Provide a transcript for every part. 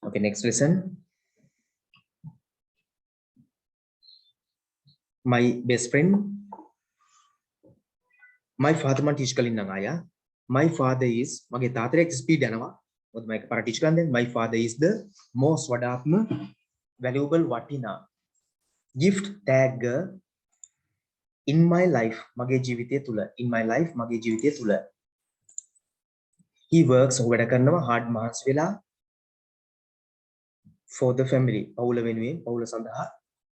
Okay, next lesson. My best friend. My father man teach kalin nangaya. My father is mage තාත්තට speed යනවා. මොකද මම එකපාර teach කරන්නේ. My father is the most වඩාත්ම valuable වටිනා gift tag in my life මගේ ජීවිතය තුල. In my life මගේ ජීවිතය තුල. He works ඔහු වැඩ කරනවා hard මහන්සි වෙලා for the family. පවුල වෙනුවෙන් පවුල සඳහා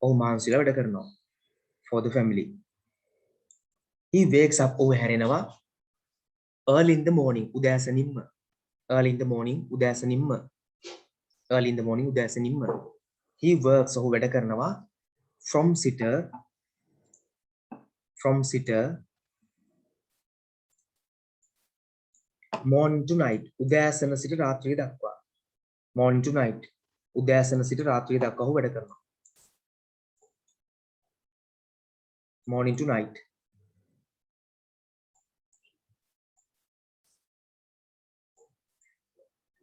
ඔහු මහන්සිලා වැඩ කරනවා. For the family. He wakes up ඔහු හැරෙනවා early in the morning උදෑසනින්ම. Early in the morning උදෑසනින්ම. Early in the morning උදෑසනින්ම. He works ඔහු වැඩ කරනවා from sitter morning to night උදෑසන සිට රාත්‍රිය දක්වා. Morning to night උදෑසන සිට රාත්‍රිය දක්වා ඔහු වැඩ කරනවා. Morning to night.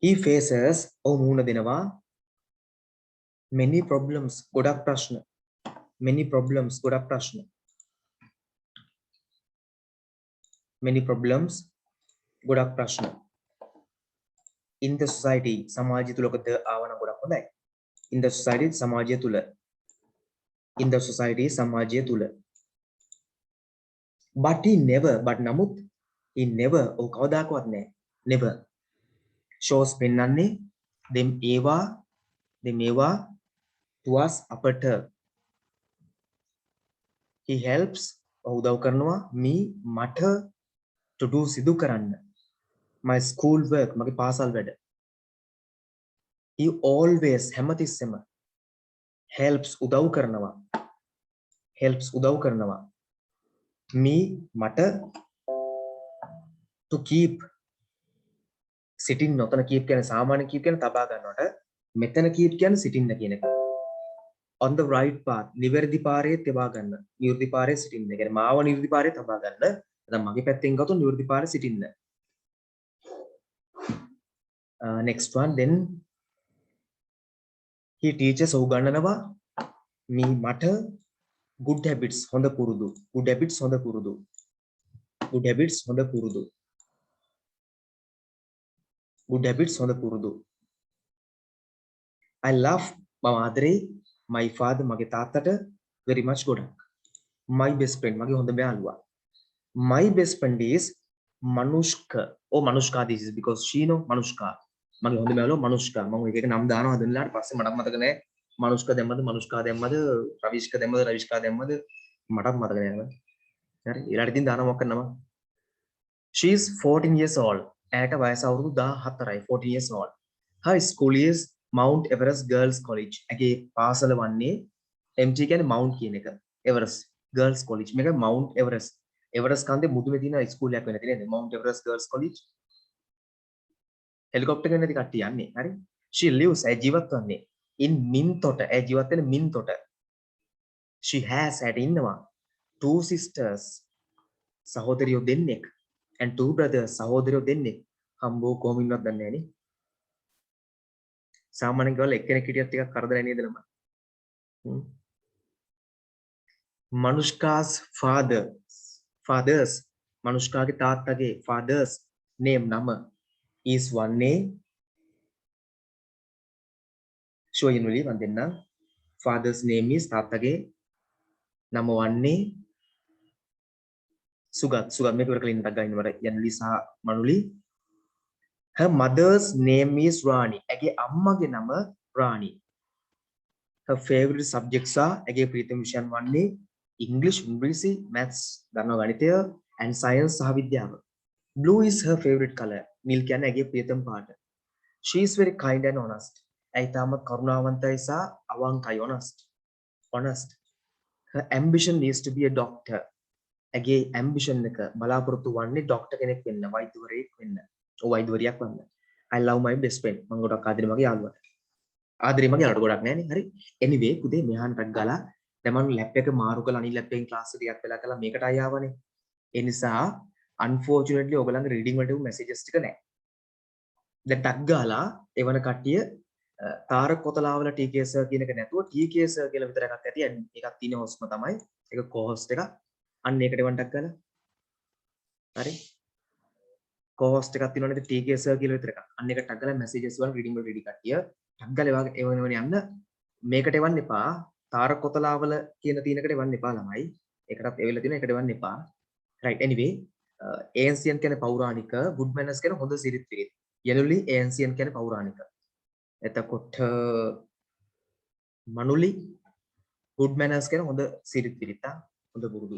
He faces ඔහු මුහුණ දෙනවා many problems ගොඩක් ප්‍රශ්න. Many problems ගොඩක් ප්‍රශ්න. Many problems ගොඩක් ප්‍රශ්න. In the society සමාජය තුල ඔකද ආවන ගොඩක් හොඳයි. In the society සමාජය තුල. In the society සමාජය තුල. But he never but නමුත් he never ඔහු කවදාකවත් නැහැ. Never shows පෙන්වන්නේ them ඒවා to us අපට. He helps ඔහු උදව් කරනවා me මට to do සිදු කරන්න. My school work මගේ පාසල් වැඩ. He always හැමතිස්සෙම helps උදව් කරනවා. Helps උදව් කරනවා. Me මට to keep sitting නොතන keep කියන්නේ සාමාන්‍ය keep කියන්නේ තබා ගන්නවට මෙතන keep කියන්නේ sitting කියන එක. On the right path නිවැරදි පාරේ තබා ගන්න. නිවැරදි පාරේ sitting එක. කියන්නේ මාව නිවැරදි පාරේ තබා ගන්න. නැත්නම් මගේ පැත්තෙන් ගත්තොත් නිවැරදි පාරේ sitting. Next one then he teaches උගන්වනවා me මට good habits හොඳ පුරුදු. Good habits හොඳ පුරුදු. Good habits හොඳ පුරුදු. Good habits හොඳ පුරුදු. I love මම ආදරේ my father මගේ තාත්තට very much ගොඩක්. My best friend මගේ හොඳ යාළුවා. My best friend is Manushka. Oh Manushka this is because she know Manushka. මගේ හොඳ යාළුවා Manushka. මම එක එක නම් දානවා හදන්නලාට පස්සේ මට මතක නැහැ. Manushka දැම්මද Manushka දැම්මද Ravishka දැම්මද Ravishka දැම්මද මටත් මතක නැහැ. හරි ඊළඟට ඉතින් දානවා මොකක්ද නම? She is 14 years old. ඇයට වයස අවුරුදු 14යි. 14 years old. Her school is Mount Everest Girls College. ඇගේ පාසල වන්නේ MG කියන්නේ Mount කියන එක. Everest Girls College. මේක Mount Everest. Everest කන්දේ මුදුනේ තියෙන ස්කූල් එකක් වෙන තියෙන නේද? Mount Everest Girls College. Helicopter එකෙන් නැති කට්ටිය යන්නේ. හරි. She lives ඇය ජීවත් වන්නේ in Minthota. ඇය ජීවත් වෙන්නේ Minthota. She has ඇයට ඉන්නවා two sisters. සහෝදරියෝ දෙන්නෙක් and two brothers. සහෝදරයෝ දෙන්නෙක්. හම්බෝ කොහොම ඉන්නවද දන්නේ නැහැ නේ. සාමාන්‍යයෙන් ගාල එක්කෙනෙක් හිටියත් ටිකක් කරදරයි නේද ළම. Manushka's fathers Manushkaගේ තාත්තගේ fathers name නම is වන්නේ ෂෝයිනුලි මන් දෙන්නම්. Father's name is තාත්තගේ නම වන්නේ සුගත් මේක ඉවර කලින් ටක් ගන්න මට යන්ලි සහ මනුලි. Her mother's name is Rani. ඇගේ අම්මගේ නම Rani. Her favorite subjects are ඇගේ ප්‍රියතම විෂයන් වන්නේ English, ඉංග්‍රීසි, maths දන්නවා ගණිතය and science සහ විද්‍යාව. Blue is her favorite color. නිල් කියන්නේ ඇගේ ප්‍රියතම පාට. She is very kind and honest. ඇයි තාම කරුණාවන්තයි සහ අවංකයි honest. Her ambition is to be a doctor. ඇගේ ambition එක බලාපොරොත්තු වන්නේ doctor කෙනෙක් වෙන්න, වෛද්‍යවරයෙක් වෙන්න. වෛද්‍යවරියක් වන්න. I love my best friend. මම ගොඩක් ආදරේ මගේ යාළුවාට. ආදරේ මගේ යාළුවාට ගොඩක් නෑනේ. හරි. anyway පුතේ මෙහාන්ටක් ගාලා දැන් මම ලැප් එක මාරු කරලා අනිත් ලැප් එකෙන් ක්ලාස් එක ටිකක් වෙලා කරලා මේකට ආය ආවනේ. ඒ නිසා unfortunately ඔයගලන්ගේ reading වලට messages ටික නෑ. දැන් ටක් ගාලා එවන කට්ටිය තාරක කොතලාවල TK සර් කියන එක නැතුව TK සර් කියලා විතර එකක් ඇති. එකක් තියෙන හොස්ම තමයි. ඒක co-host එකක්. අන්න ඒකට වන්ටක් කරලා. හරි. co-host එකක් තියෙනවනේ TK සර් කියලා විතර එකක්. අන්න ඒක ටග් ගාලා messages වල reading වල ready කට්ටිය. ටග් ගාලා ඒවනේ යන්න මේකට එවන්න එපා. තාරක කොතලාවල කියන තියෙනකට එවන්න එපා ළමයි. ඒකටත් එවෙලා තියෙන එකට එවන්න එපා. right anyway ancient කියන්නේ පෞරාණික, good manners කියන්නේ හොඳ සිරිත් විරිත්. යනුලි ancient කියන්නේ පෞරාණික. එතකොට මනුලි good manners කියන හොඳ සිරිත් විරිත් හොඳ පුරුදු.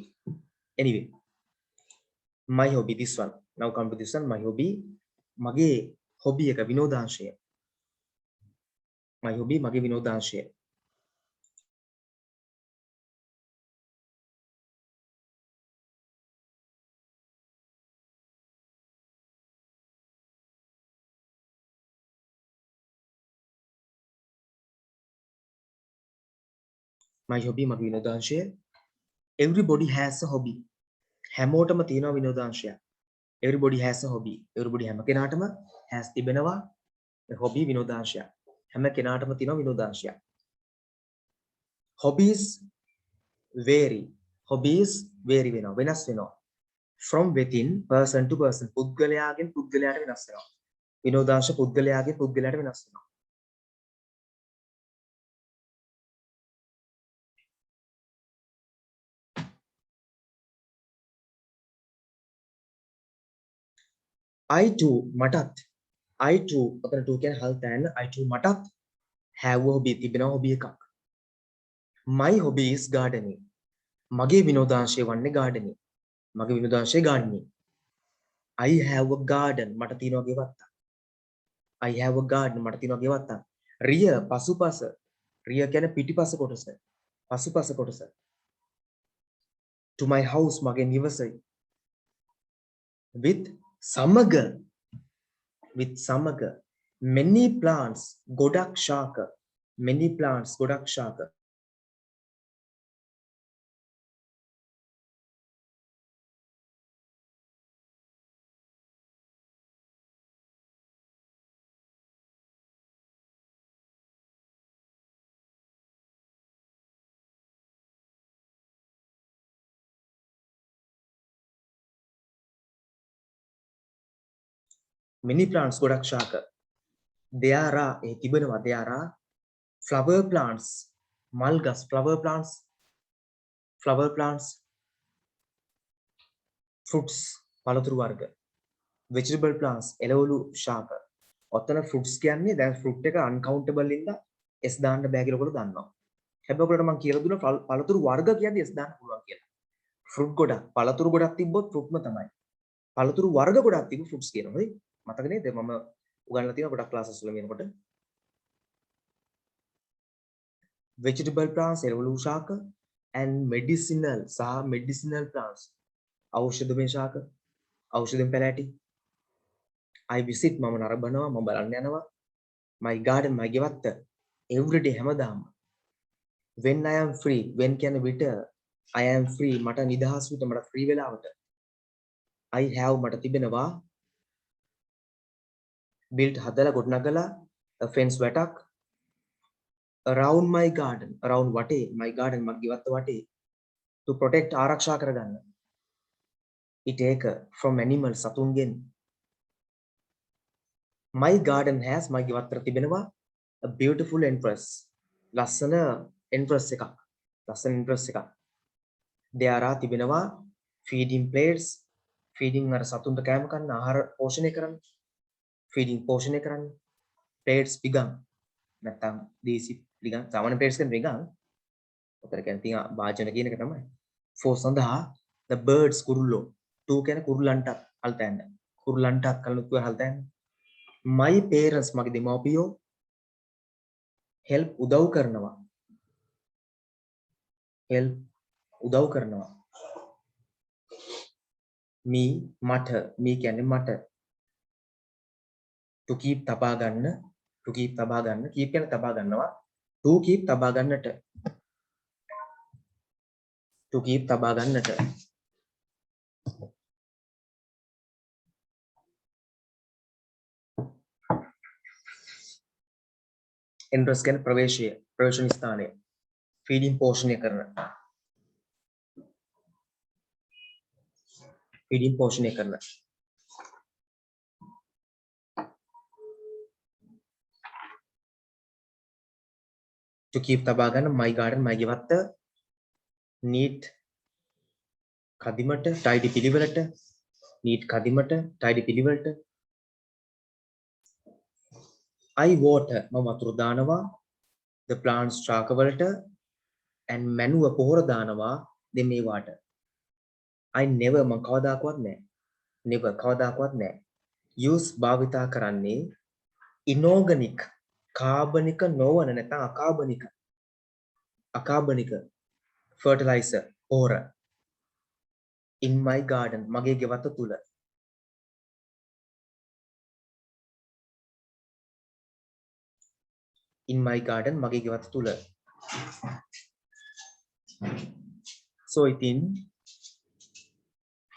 anyway my hobby this one. Now come to this one. My hobby මගේ hobby එක විනෝදාංශය. my hobby මගේ විනෝදාංශය. my hobby මගේ විනෝදාංශය. everybody has a hobby. හැමෝටම තියෙනවා විනෝදාංශයක්. everybody has a hobby. everybody හැම කෙනාටම has තිබෙනවා hobby විනෝදාංශයක්. හැම කෙනාටම තියෙනවා විනෝදාංශයක්. hobbies vary. hobbies vary වෙනවා වෙනස් වෙනවා. from within person to person පුද්ගලයාගෙන් පුද්ගලයාට වෙනස් වෙනවා. විනෝදාංශ පුද්ගලයාගෙන් පුද්ගලයාට වෙනස් වෙනවා. I too මටත් I too ඔතන too කියන්නේ හල් තැන්න I too මටත් have a hobby තිබෙනවා hobby එකක්. my hobby is gardening. මගේ විනෝදාංශය වන්නේ gardening. මගේ විනෝදාංශය gardening. I have a garden මට තියෙනවා ගෙවත්ත. I have a garden මට තියෙනවා ගෙවත්ත. රිය පසුපස රිය කියන්නේ පිටිපස කොටස. පසුපස කොටස. to my house මගේ නිවසයි. with සමග with සමග many plants ගොඩක් ශාක many plants ගොඩක් ශාක many plants ගොඩක් ශාක there are ඒ තිබෙනවා there are flower plants මල් ගස් flower plants fruits පළතුරු වර්ග vegetable plants එළවලු ශාක ඔතන fruits කියන්නේ දැන් fruit එක uncountable ඉඳලා s දාන්න බෑ කියලා ඔයගොල්ලෝ දන්නවා හැබැයි ඔයගොල්ලන්ට මම කියලා දුන්නා පළතුරු වර්ග කියන්නේ s දාන්න පුළුවන් කියලා fruit ගොඩක් පළතුරු ගොඩක් තිබ්බොත් fruitම තමයි පළතුරු වර්ග ගොඩක් තිබ්බ fruits කියනවා හරි මතක නේද මම උගන්වලා තියෙනවා ගොඩක් classes වල මේනකොට vegetable plants එළවලු ශාක and medicinal සහ medicinal plants ඖෂධමය ශාක ඖෂධයෙන් පැලෑටි I visit මම නරඹනවා මම බලන්න යනවා my garden my ගෙවත්ත every day හැමදාම when I am free when කියන්නේ විට I am free මට නිදහස් විට මට free වෙලාවට I have මට තිබෙනවා built හදලා ගොඩනගලා a fence වැටක් around my garden around වටේ my garden මගේ ගෙවත්ත වටේ to protect ආරක්ෂා කරගන්න it take from animals සතුන්ගෙන් my garden has my ගෙවත්තට තිබෙනවා a beautiful entrance ලස්සන entrance එකක් ලස්සන entrance එකක් there are තිබෙනවා feeding plates feeding අර සතුන්ට කෑම කන්න ආහාර පෝෂණය කරන්න feeding පෝෂණය කරන්න plates පිගම් නැත්තම් දේසි පිගම් සාමාන්‍ය plates කියන්නේ පිගම් ඔතන කියන්නේ තියා වාජන කියන එක තමයි for සඳහා the birds කුරුල්ලෝ to කියන්නේ කුරුල්ලන්ට අල්තෑන්න කුරුල්ලන්ට කලුත් අල්තෑන්න my parents මගේ දෙමව්පියෝ help උදව් කරනවා help උදව් කරනවා me මට me කියන්නේ මට to keep තබා ගන්න to keep තබා ගන්න keep කියන්නේ තබා ගන්නවා to keep තබා ගන්නට to keep තබා ගන්නට entrance කියන්නේ ප්‍රවේශය ප්‍රවේශන ස්ථානය feeding පෝෂණය කරන feeding පෝෂණය කරන to keep තබා ගන්න my garden my ගෙවත්ත neat කදිමට tidy පිළිවෙලට neat කදිමට tidy පිළිවෙලට I water මම වතුර දානවා the plants ශාක වලට and manure පොහොර දානවා මේ වාට I never මම කවදාකවත් නැහැ never කවදාකවත් නැහැ use භාවිතා කරන්නේ inorganic කාබනික නොවන නැත්නම් අකාබනික fertilizer පොහොර in my garden මගේ ගෙවත්ත තුල in my garden මගේ ගෙවත්ත තුල so ඉතින්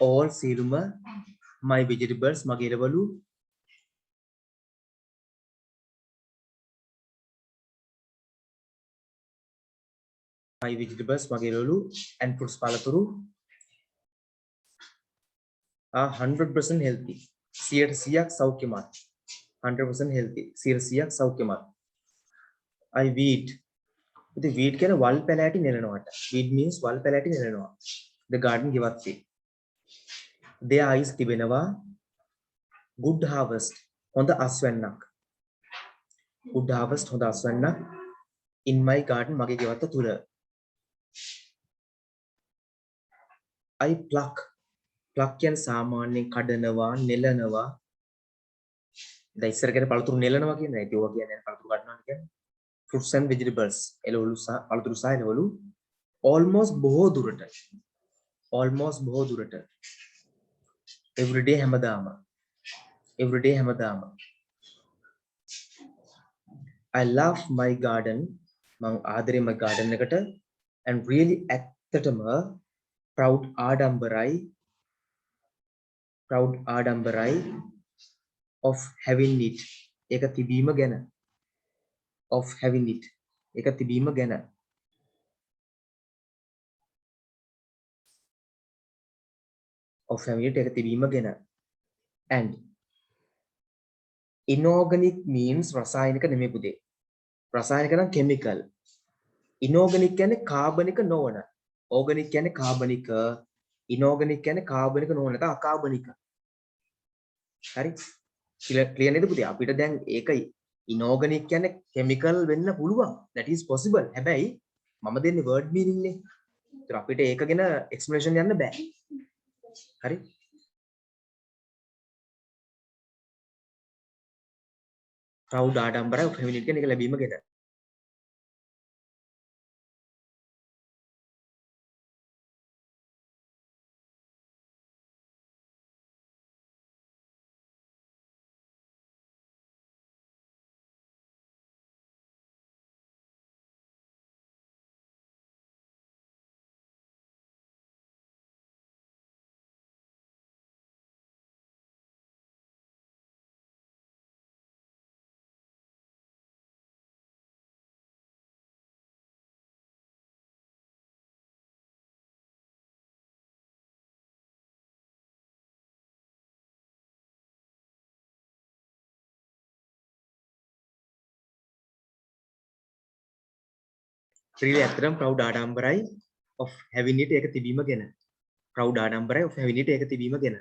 all සියලුම my vegetables මගේ එළවලු my vegetables මගේ එළවලු and fruits පළතුරු are 100% healthy 100% සෞඛ්‍යමත් 100% healthy 100% සෞඛ්‍යමත් I weed ඉතින් weed කියන්නේ වල් පැලෑටි නෙලනවාට weed means වල් පැලෑටි නෙලනවා the garden ගෙවත්තේ there is තිබෙනවා good harvest හොඳ අස්වැන්නක් good harvest හොඳ අස්වැන්නක් in my garden මගේ ගෙවත්ත තුල I pluck කියන්නේ සාමාන්‍යයෙන් කඩනවා නෙලනවා දැන් ඉස්සර කියන්නේ පළතුරු නෙලනවා කියන්නේ ඒක ඕවා කියන්නේ පළතුරු කඩනවා කියන්නේ fruits and vegetables එළවලු සහ පළතුරු සහ එළවලු almost බොහෝ දුරට everyday හැමදාම I love my garden මම ආදරේ my garden එකට and really ඇත්තටම proud ආඩම්බරයි of having it ඒක තිබීම ගැන of having it ඒක තිබීම ගැන of having it ඒක තිබීම ගැන and inorganic means රසායනික නෙමෙයි පුතේ රසායනික නම් chemical inorganic කියන්නේ කාබනික නොවන organic කියන්නේ කාබනික inorganic කියන්නේ කාබනික නොවන නැත්නම් අකාබනික හරි ක්ලියර් නේද පුතේ අපිට දැන් ඒක inorganic කියන්නේ chemical වෙන්න පුළුවන් that is possible හැබැයි මම දෙන්නේ word meaning නේ ඒතර අපිට ඒක ගැන explanation යන්න බෑ හරි proud ආඩම්බරයි of having it කියන එක ලැබීම ගැන really ඇත්තටම proud ආඩම්බරයි of having it ඒක තිබීම ගැන proud ආඩම්බරයි of having it ඒක තිබීම ගැන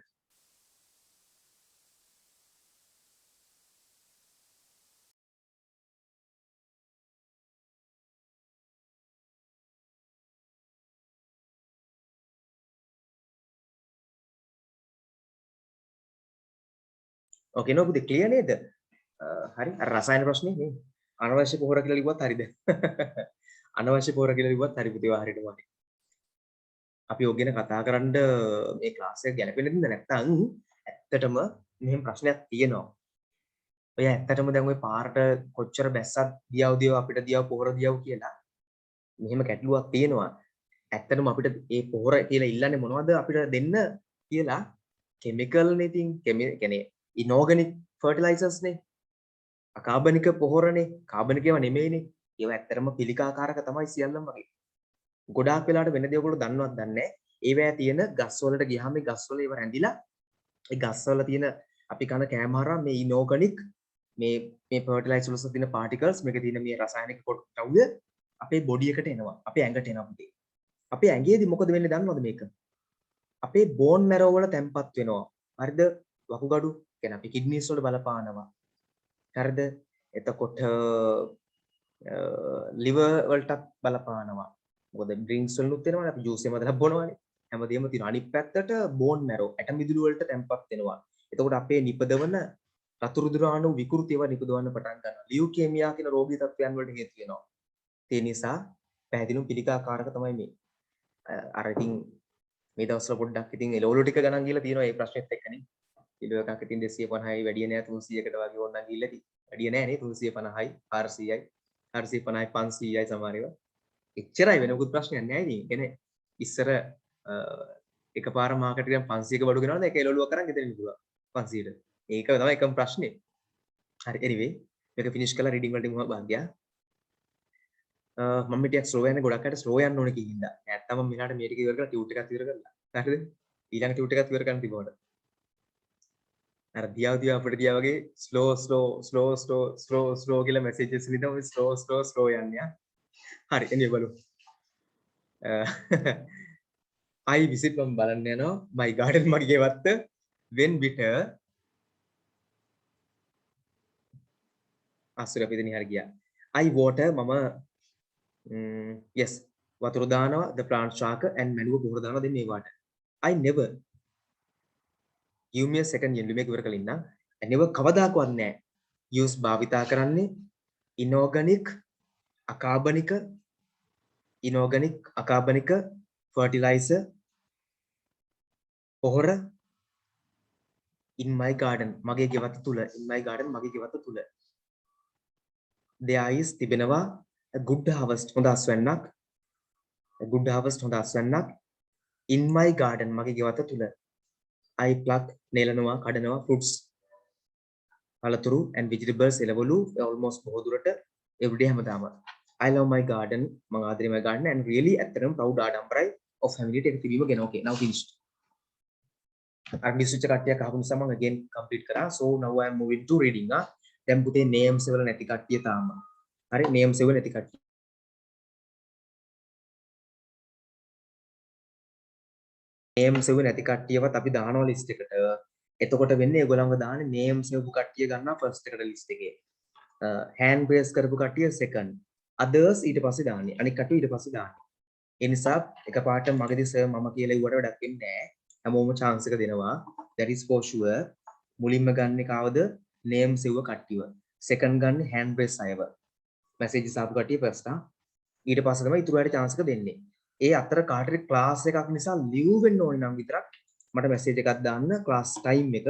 ඕකේ නෝ පුතේ ක්ලියර් නේද හරි අර රසායන ප්‍රශ්නේ නේ අනවශ්‍ය පොහොර කියලා ලිව්වත් හරිද අනවශ්‍ය පොහොර කියලා ලිව්වත් හරි පුතේ ඔයා හරියටම හරි අපි ඔය ගැන කතා කරන්න මේ ක්ලාස් එක ගැලපෙන්නේ නැත්නම් ඇත්තටම මෙහෙම ප්‍රශ්නයක් තියෙනවා ඔය ඇත්තටම දැන් ওই පාරට කොච්චර බැස්සක් දියව අපිට දියව පොහොර දියව කියලා මෙහෙම ගැටලුවක් තියෙනවා ඇත්තටම අපිට මේ පොහොර කියලා ඉල්ලන්නේ මොනවද අපිට දෙන්න කියලා කෙමිකල් නේ ඉතින් කියන්නේ inorganic fertilizers නේ අකාබනික පොහොරනේ කාබනික ඒවා නෙමෙයිනේ. ඒවා ඇත්තරම පිළිකාකාරක තමයි සියල්ලම වගේ. ගොඩාක් වෙලාවට වෙන දේ ඔයගොල්ලෝ දන්නවත් දන්නේ නැහැ. ඒවැය තියෙන ගස් වලට ගියාම මේ ගස් වල ඒවා රැඳිලා ඒ ගස් වල තියෙන අපි කන කෑම හරහා මේ ඉනෝගනික් මේ ෆර්ටිලයිසර් වල තියෙන පාටිකල්ස් මේකේ තියෙන මේ රසායනික ද්‍රව්‍ය අපේ බොඩි එකට එනවා. අපේ ඇඟට එනවා පුතේ. අපේ ඇඟේදී මොකද වෙන්නේ දන්නවද මේක? අපේ බෝන් මැරෝ වල තැම්පත් වෙනවා. හරිද? වකුගඩු කියන්නේ අපි කිඩ්නිස් වල බලපානවා. හරිද? එතකොට liver වලටත් බලපානවා. මොකද ඩ්‍රින්ක්ස් වලුත් වෙනවනේ අපි ජූස් එකම දාලා බොනවනේ. හැමදේම තියෙනවා. අනිත් පැත්තට බෝන් මැරෝ ඇට මිදුළු වලට තැම්පත් වෙනවා. එතකොට අපේ නිපදවන රතු රුධිරාණු විකෘති ඒවා නිපදවන්න පටන් ගන්නවා. ලියුකේමියා කියන රෝගී තත්ත්වයන් වලට හේතු වෙනවා. ඒ නිසා පැහැදිලිවම පිළිකාකාරක තමයි මේ. අර ඉතින් මේ දවස්වල පොඩ්ඩක් ඉතින් එළවලු ටික ගණන් ගිහලා තියෙනවා මේ ප්‍රශ්නෙත් එක්කනේ. කිලෝ එකක් ඉතින් 250යි වැඩි නෑ 300කට වගේ ඕනනම් ගිහලා ඉතින්. වැඩි නෑ නේ 350යි 400යි 450යි 500යි සමහර ඒවා. එච්චරයි වෙන මොකුත් ප්‍රශ්නයක් නෑ ඉතින්. එනේ ඉස්සර එකපාර මාකට් එකෙන් 500ක බඩු ගෙනවද ඒක එළවලුවක් කරන් ගෙදරින් පුළුවන් 500ට. ඒක තමයි එකම ප්‍රශ්නේ. හරි anyway මේක ෆිනිෂ් කරලා රීඩින් වලට මම බාග්ගයා. මම ටිකක් ස්ලෝ යන්නේ ගොඩක් අයට ස්ලෝ යන්න ඕනේ කියින්දා. නැත්තම් මම මෙහාට මේ ටික ඉවර කරලා ටියුට් එකත් ඉවර කරලා. හරිද? ඊළඟ ටියුට් එකත් ඉවර කරන්න තිබුණාට. අර දියාව අපිට ගියා වගේ ස්ලෝ කියලා මැසේජස් විතර ස්ලෝ යන්නේ. හරි එන්නේ බලමු. I visit මම බලන්න යනවා my garden මගේ ගෙවත්ත when bitter අසුර අපි දෙන හරිය ගියා. I water මම yes වතුර දානවා the plant ශාක and මැනුව බොහොර දානවා දෙන්නේ මේවට. I never give me a second යෙන්දු මේක ඉවර කලින් නම් I never කවදාකවත් නැහැ use භාවිතා කරන්නේ inorganic අකාබනික fertilizer පොහොර in my garden මගේ ගෙවත තුල in my garden මගේ ගෙවත තුල there is තිබෙනවා a good harvest හොඳ අස්වැන්නක් හොඳ අස්වැන්නක් in my garden මගේ ගෙවත තුල I pluck නෙලනවා කඩනවා fruits පළතුරු and vegetables එළවලු almost බොහෝ දුරට everyday හැමදාම I love my garden මම ආදරේ my garden and really ඇත්තටම proud ආඩම්බරයි of family එක තිබීම ගැන okay now finished අර මිස්විච් කට්ටියක් අහපු නිසා මම again complete කරා so now I am moving to reading දැන් පුතේ names වල නැති කට්ටිය තාම හරි names වල නැති කට්ටිය names වල නැති කට්ටියවත් අපි දානවා list එකට එතකොට වෙන්නේ ඒගොල්ලන්ව දාන්නේ names වල කට්ටිය ගන්නවා first එකට list එකේ hand raise කරපු කට්ටිය second others ඊට පස්සේ දාන්නේ අනික කට්ටිය ඊට පස්සේ දාන්නේ ඒ නිසා එකපාරට මගදී සර් මම කියලා ඉුවට වැඩක් වෙන්නේ නැහැ හැමෝම chance එක දෙනවා that is for sure මුලින්ම ගන්න කවද name සෙව්ව කට්ටියව second ගන්න hand raise අයව messages ආපු කට්ටිය first ඊට පස්සේ තමයි ඊටු වලට chance එක දෙන්නේ ඒ අතර කාටරි class එකක් නිසා live වෙන්න ඕනේ නම් විතරක් මට message එකක් දාන්න class time එක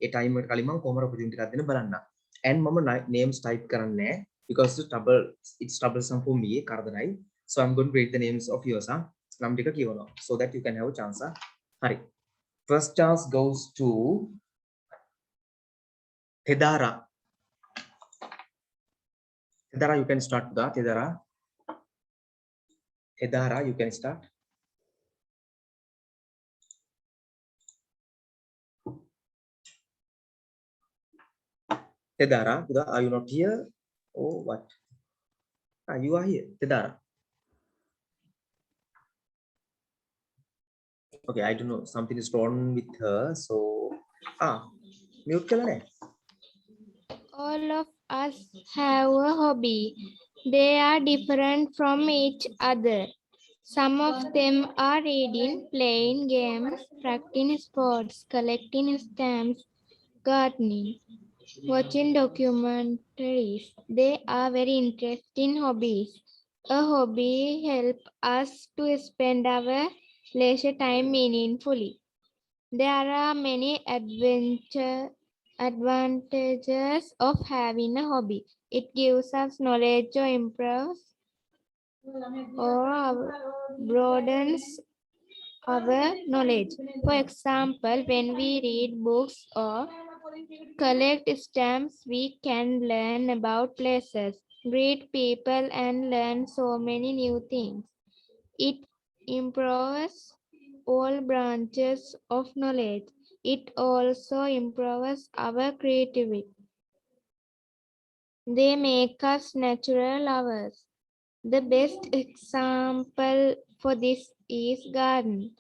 ඒ time එකට කලින් මම කොහොමද opportunity එකක් දෙන්න බලන්න and මම names type කරන්නේ because it's troublesome for me කරදරයි so I'm going to read the names of yours නම් ටික කියවනවා so that you can have a chance හරි first chance goes to Tedara you can start the Tedara you can start Tedara are you not here oh what you are here Tedara okay I don't know something is wrong with her so mute kala nahi all of us have a hobby. They are different from each other. Some of them are reading, playing games, practicing sports, collecting stamps, gardening, watching documentaries. They are very interesting hobbies. A hobby helps us to spend our leisure time meaningfully. There are many advantages of having a hobby. It gives us knowledge or improves or broadens our knowledge. For example, when we read books or collect stamps, we can learn about places, read people, and learn so many new things. It improves all branches of knowledge. It also improves our creativity. They make us natural lovers. The best example for this is garden.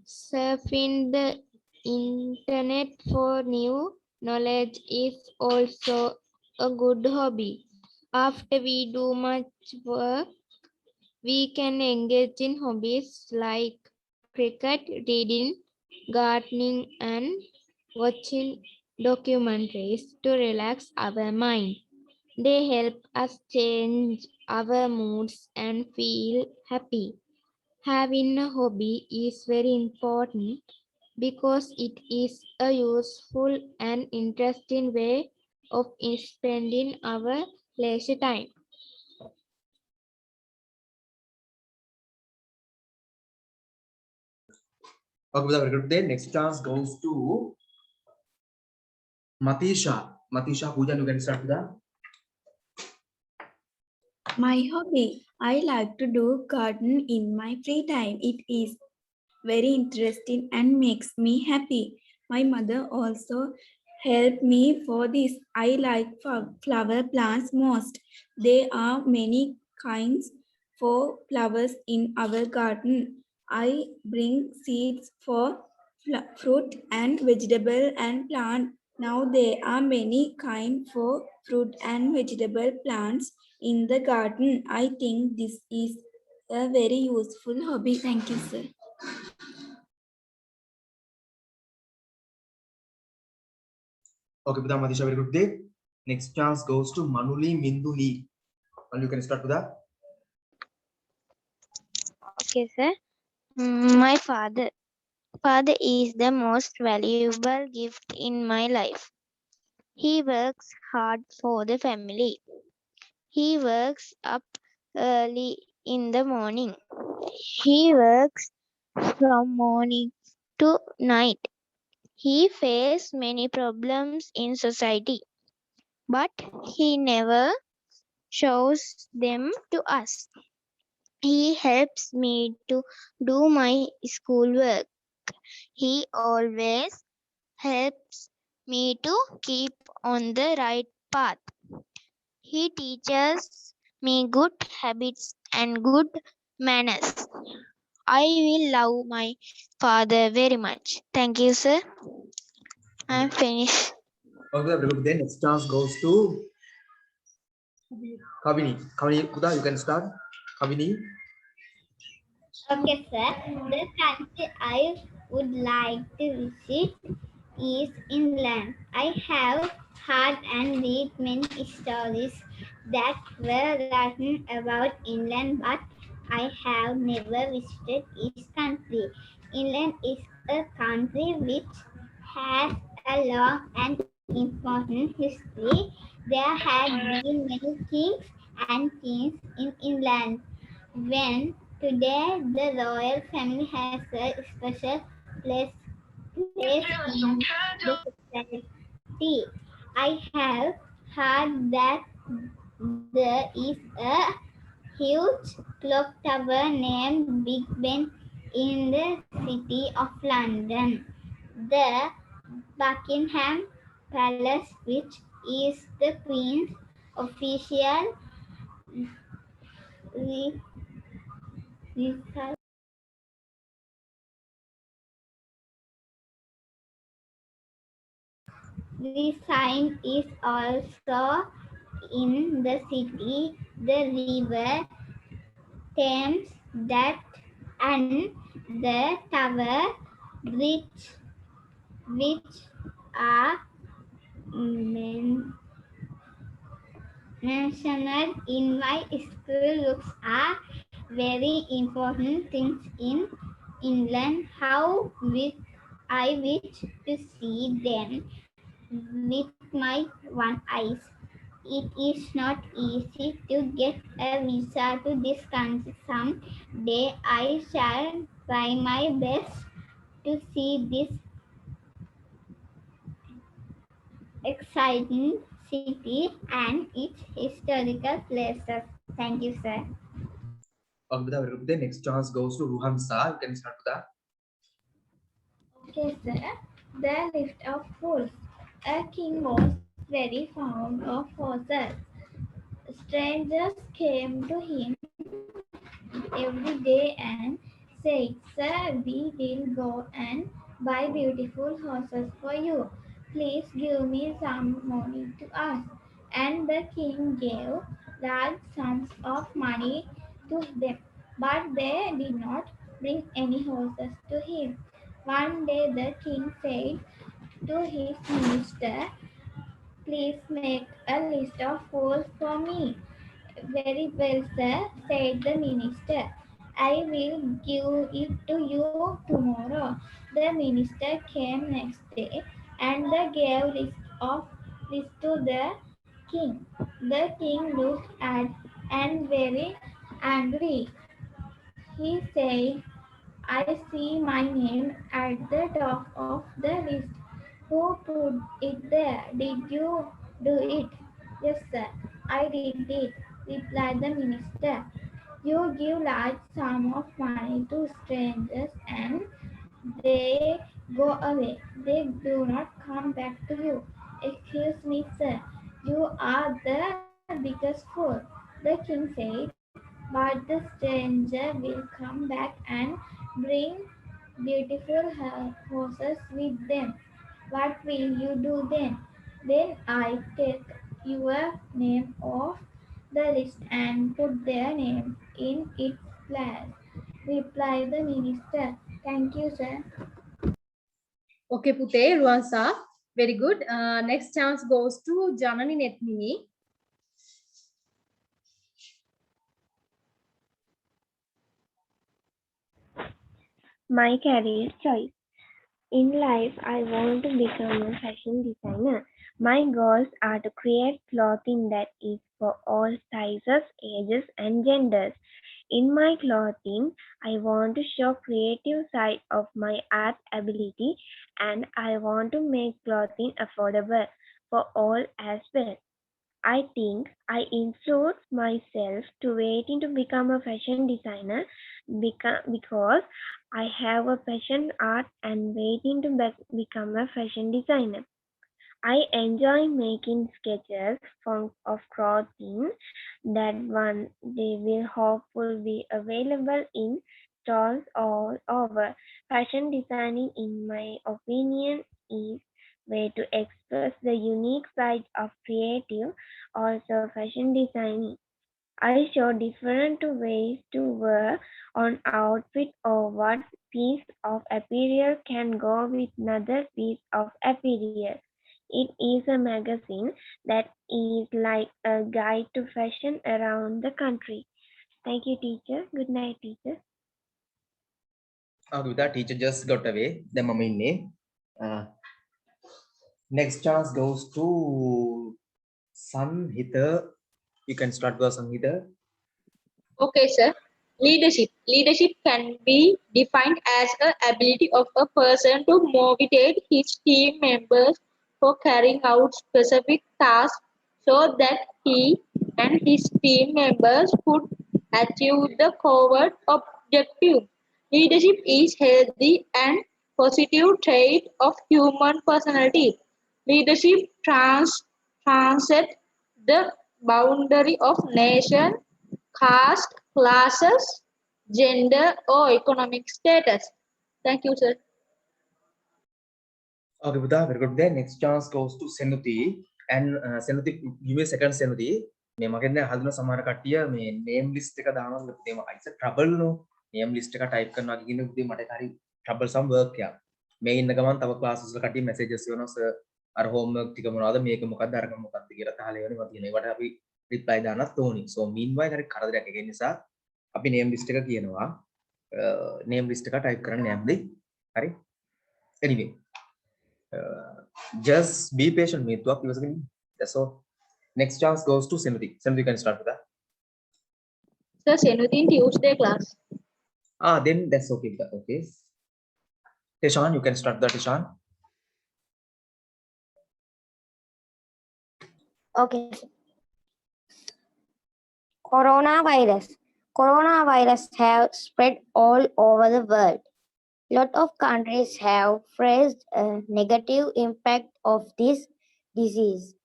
Surfing the internet for new knowledge is also a good hobby. After we do much work, we can engage in hobbies like cricket, reading, gardening, and watching documentaries to relax our mind. They help us change our moods and feel happy. Having a hobby is very important because it is a useful and interesting way of spending our leisure time. Okay, very good. Then next chance goes to Matisha. Matisha, Pooja, you can start with that. My hobby. I like to do garden in my free time. It is very interesting and makes me happy. My mother also helped me for this. I like flower plants most. There are many kinds for flowers in our garden. I bring seeds for fruit and vegetable and plant. Now there are many kind for fruit and vegetable plants in the garden. I think this is a very useful hobby. Thank you, sir. Okay, Pooja, Matisha, very good day. Next chance goes to Manuli Minduli. And you can start with that. Okay, sir. My father is the most valuable gift in my life. He works hard for the family. He works up early in the morning. He works from morning to night. He faces many problems in society, but he never shows them to us. He helps me to do my schoolwork. He always helps me to keep on the right path. He teaches me good habits and good manners. I will love my father very much. Thank you, sir. I'm finished. Okay, very good. Then next chance goes to Kavini. Kavini, Pooja, you can start. Kavini. Okay, sir. The country I would like to visit is England. I have heard and read many stories that were written about England, but I have never visited its country. England is a country which has a long and important history. There had been many kings and queens in England. When today the royal family has a special place in the society. I have heard that there is a huge clock tower named Big Ben in the city of London. The Buckingham Palace, which is the Queen's official re- residence, the sign is also in the city. The river Thames that and the tower bridge which are men- mentioned in my school books are very important things in England. How I wish to see them with my one eyes. It is not easy to get a visa to this country. Someday I shall try my best to see this exciting city and its historical places. Thank you, sir. Okay, Buddha, very good. The next chance goes to Ruhamsa. You can start with that. Okay, sir. The lift of fools. A king was very fond of horses. Strangers came to him every day and said, Sir, we will go and buy beautiful horses for you. Please give me some money to us. And the king gave large sums of money to them. But they did not bring any horses to him. One day the king said to his minister, Please make a list of fools for me. Very well, sir, said the minister. I will give it to you tomorrow. The minister came next day and gave list to the king. The king looked at and very angry. He said, I see my name at the top of the list. Who put it there? Did you do it? Yes, sir, I did it, replied the minister. You give large sum of money to strangers and they go away. They do not come back to you. Excuse me, sir. You are the biggest fool. The king said, but the stranger will come back and bring beautiful horses with them. What will you do then? Then I take your name off the list and put their name in its place, replied the minister. Thank you, sir. Okay, Pute, Ruansa. Very good. Next chance goes to Janani Netmini. My career choice. In life, I want to become a fashion designer. My goals are to create clothing that is for all sizes, ages, and genders. In my clothing, I want to show creative side of my art ability, and I want to make clothing affordable for all as well. I think I influence myself to waiting to become a fashion designer because I have a passion art and waiting to become a fashion designer. I enjoy making sketches of clothing that one day will hopefully be available in stores all over. Fashion designing, in my opinion, is way to express the unique side of creative. Also, fashion designing I show different ways to wear on outfit or what piece of apparel can go with another piece of apparel. It is a magazine that is like a guide to fashion around the country. Thank you, teacher. Good night, teacher. Okay, with that teacher just got away. The mama name. Next chance goes to Sanhita. You can start with Sanhita. Okay, sir. Leadership. Leadership can be defined as the ability of a person to motivate his team members for carrying out specific tasks so that he and his team members could achieve the covered objective. Leadership is healthy and positive trait of human personality. Leadership transcends the boundary of nation, caste, classes, gender, or economic status. Thank you, sir. Okay, Buddha, very good. Then next chance goes to Senuti. And Senuti, give me a second, Senuti. මේ මගෙන් දැන් හදන සමහර කට්ටිය මේ name list එක දානවා පුතේ මම අයිස trouble නෝ name list එක type කරනවා කියන පුතේ මට හරි troublesome work එකක් මේ ඉන්න ගමන් තව classes වල කට්ටිය messages එනවා සර් අර homework ටික මොනවද මේක මොකක්ද අරක මොකක්ද කියලා තහල එවනේ මම කියන ඒවට අපි reply දාන්නත් ඕනි so meanwhile හරි කරදරයක් එක නිසා අපි name list එක කියනවා name list එක type කරන්න යන්නේ හරි anyway just be patient with what you was going. That's all. Next chance goes to Senuti. Senuti, you can start with that. Sir, Senuti in Tuesday class. Then that's okay. Okay. Tishan, you can start that, Tishan. Okay. Coronavirus. Coronavirus have spread all over the world. Lot of countries have faced a negative impact of this disease.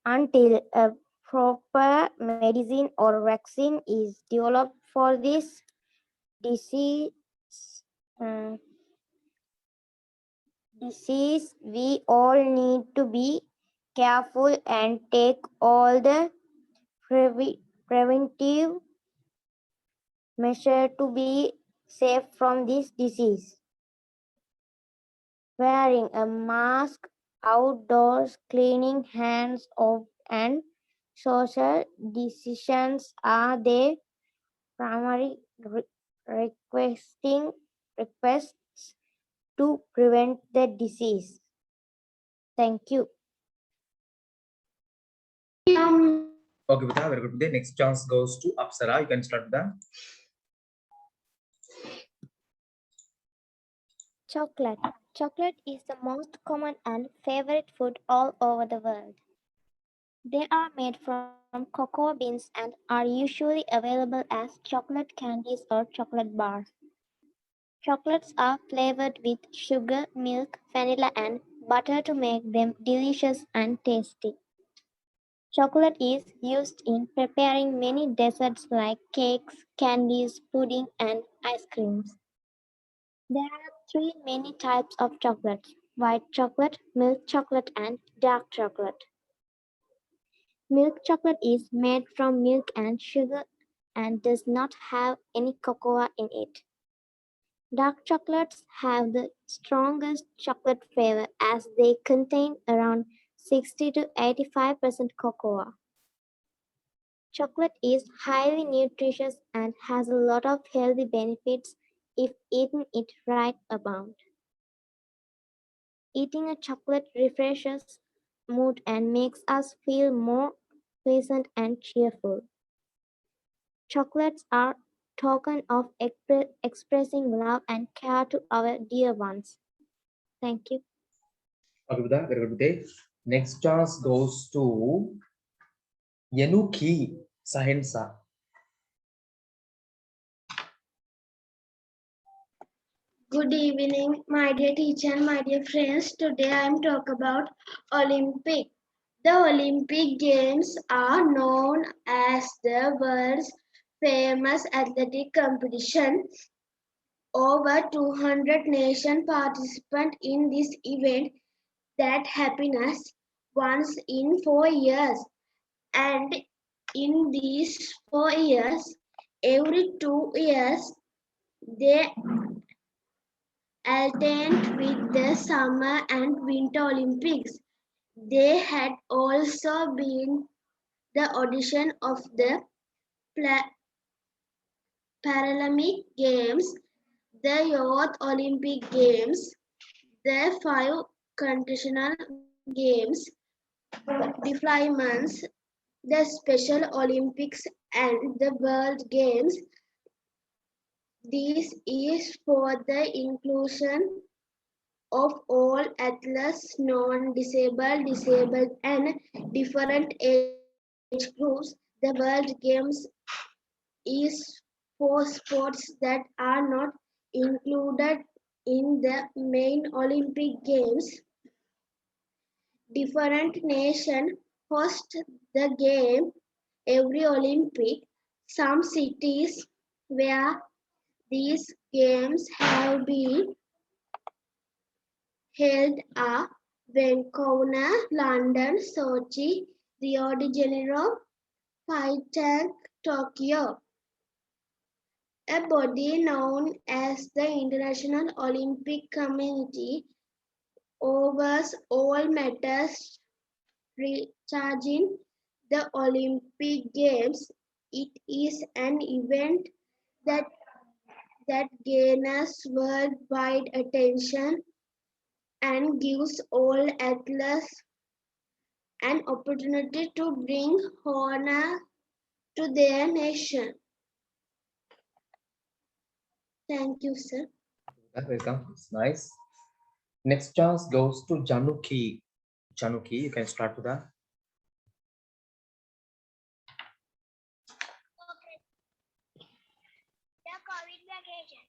Until a proper medicine or vaccine is developed for this disease, uh, we all need to be careful and take all the preventive measures to be safe from this disease. Wearing a mask outdoors, cleaning hands off, and social decisions are the primary requests to prevent the disease. Thank you. Okay, Buddha, very good. The next chance goes to Apsara. You can start with that. Chocolate. Chocolate is the most common and favorite food all over the world. They are made from cocoa beans and are usually available as chocolate candies or chocolate bars. Chocolates are flavored with sugar, milk, vanilla, and butter to make them delicious and tasty. Chocolate is used in preparing many desserts like cakes, candies, pudding, and ice creams. There are three main types of chocolates: white chocolate, milk chocolate, and dark chocolate. Milk chocolate is made from milk and sugar and does not have any cocoa in it. Dark chocolates have the strongest chocolate flavor as they contain around 60 to 85% cocoa. Chocolate is highly nutritious and has a lot of healthy benefits if eaten it right amount. Eating a chocolate refreshes mood and makes us feel more pleasant and cheerful. Chocolates are token of expressing love and care to our dear ones. Thank you. Okay, Buddha, very good. The next chance goes to Yanuki Sahensa. Good evening, my dear teacher and my dear friends. Today I am talk about Olympic. The Olympic Games are known as the world's famous athletic competition. Over 200 nations participate in this event that happens once in 4 years. And in these 4 years, every 2 years, they alternate with the Summer and Winter Olympics. They had also been the audition of the Paralympic Games, the Youth Olympic Games, the 5 continental games, deployments, the Special Olympics, and the World Games. This is for the inclusion of all athletes, non-disabled, disabled, and different age groups. The World Games is for sports that are not included in the main Olympic Games. Different nations host the game every Olympic. Some cities where these games have been held are Vancouver, London, Sochi, Rio de Janeiro, Pyeongchang, Tokyo. A body known as the International Olympic Committee oversees all matters regarding the Olympic Games. It is an event that gains worldwide attention and gives all athletes an opportunity to bring honor to their nation. Thank you, sir. Welcome. It's nice. Next chance goes to Januki. Januki, you can start with that. vacation.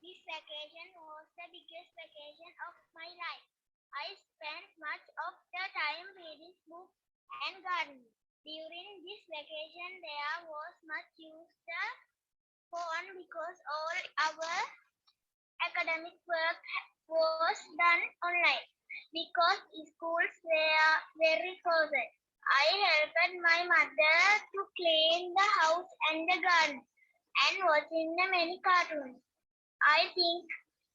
This vacation was the biggest vacation of my life. I spent much of the time reading books and gardening. During this vacation, there was much use the phone because all our academic work was done online. Because schools were very closed, I helped my mother to clean the house and the garden and watching the many cartoons. I think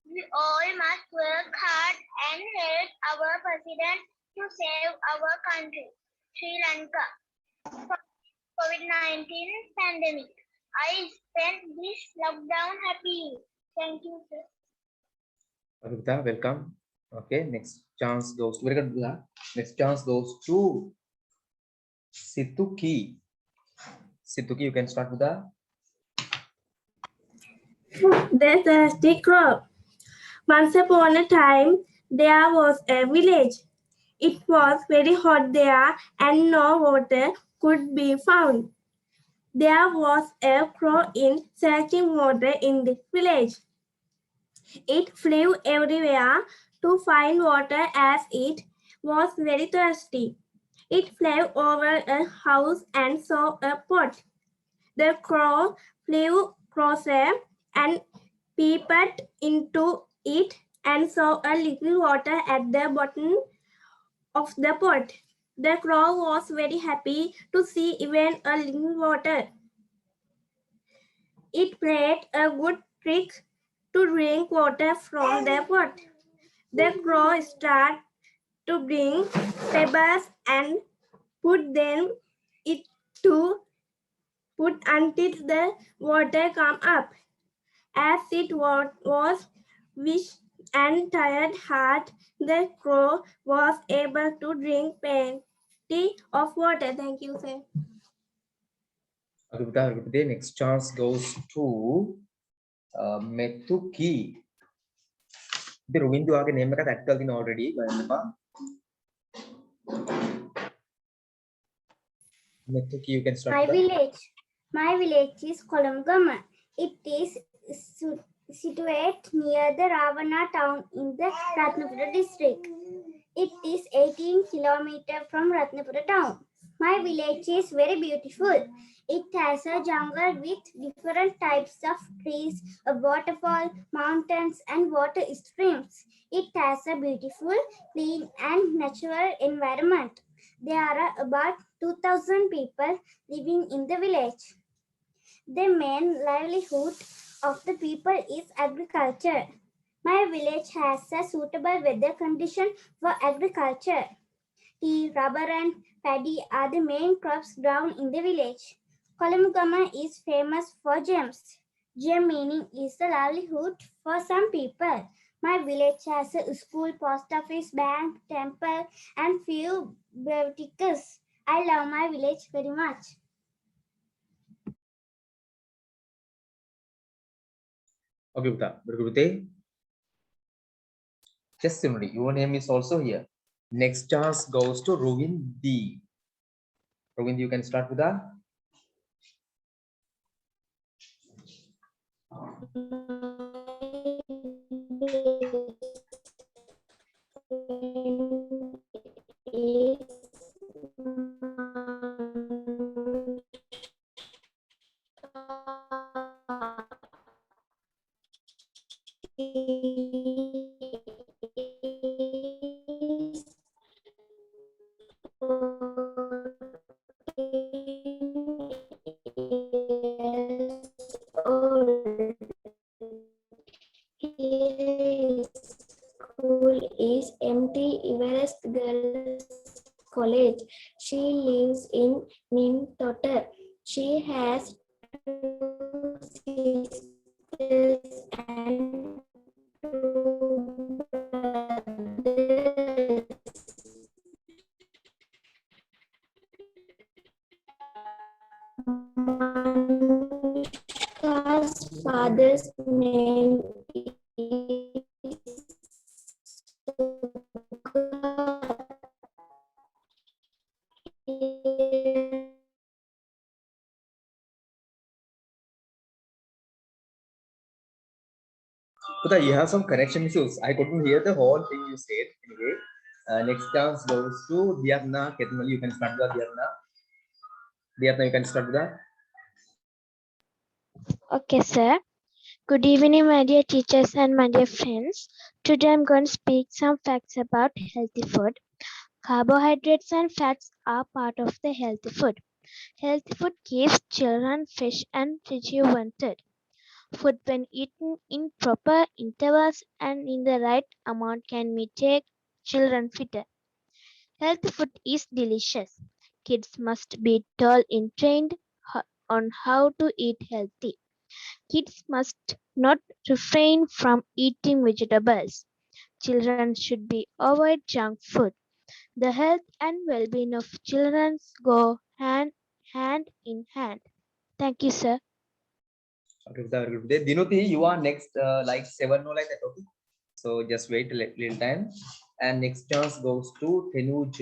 we all must work hard and help our president to save our country, Sri Lanka, from COVID-19 pandemic. I spent this lockdown happily. Thank you, sir. Okay, Buddha, welcome. Okay, next chance goes to, very good, Buddha. Next chance goes to Situki. Situki, you can start, Buddha. The thirsty crow. Once upon a time, there was a village. It was very hot there and no water could be found. There was a crow in searching water in the village. It flew everywhere to find water as it was very thirsty. It flew over a house and saw a pot. The crow flew closer and peeped into it and saw a little water at the bottom of the pot. The crow was very happy to see even a little water. It played a good trick to drink water from the pot. The crow started to bring pebbles and put them it to put until the water come up. As it was wished and tired heart, the crow was able to drink plenty of water. Thank you, sir. Okay, Buddha, the next chance goes to Metuki. The Ruinduaga name is already. Metuki, you can start. My village is Kolomgama. It is situated near the Ravana town in the Ratnapura district. It is 18 kilometers from Ratnapura town. My village is very beautiful. It has a jungle with different types of trees, a waterfall, mountains, and water streams. It has a beautiful, clean, and natural environment. There are about 2,000 people living in the village. The main livelihood of the people is agriculture. My village has a suitable weather condition for agriculture. Tea, rubber, and paddy are the main crops grown in the village. Kolomgama is famous for gems. Gem meaning is the livelihood for some people. My village has a school, post office, bank, temple, and few boutiques. I love my village very much. Okay, Buddha, Burgute. Just simply, your name is also here. Next chance goes to Rovindi. Rovindi, you can start, Buddha. His school is MT Everest Girls College. She lives in Nimtotter. She has 2 sisters and 2 brothers. Manushka's father's name is But you have some connection issues. I couldn't hear the whole thing you said. Anyway, next chance goes to Diarna. Ketmal, you can start with Diarna. Diarna, you can start with that. Okay, sir. Good evening, my dear teachers and my dear friends. Today I'm going to speak some facts about healthy food. Carbohydrates and fats are part of the healthy food. Healthy food keeps children fresh and rejuvenated. Food, when eaten in proper intervals and in the right amount, can make children fitter. Healthy food is delicious. Kids must be told and trained on how to eat healthy. Kids must not refrain from eating vegetables. Children should be avoid junk food. The health and well-being of children go hand in hand. Thank you, sir. Okay, very good. Dinoti, you are next, like 7 or like that. Okay. So just wait a little time. And next chance goes to Tenuj.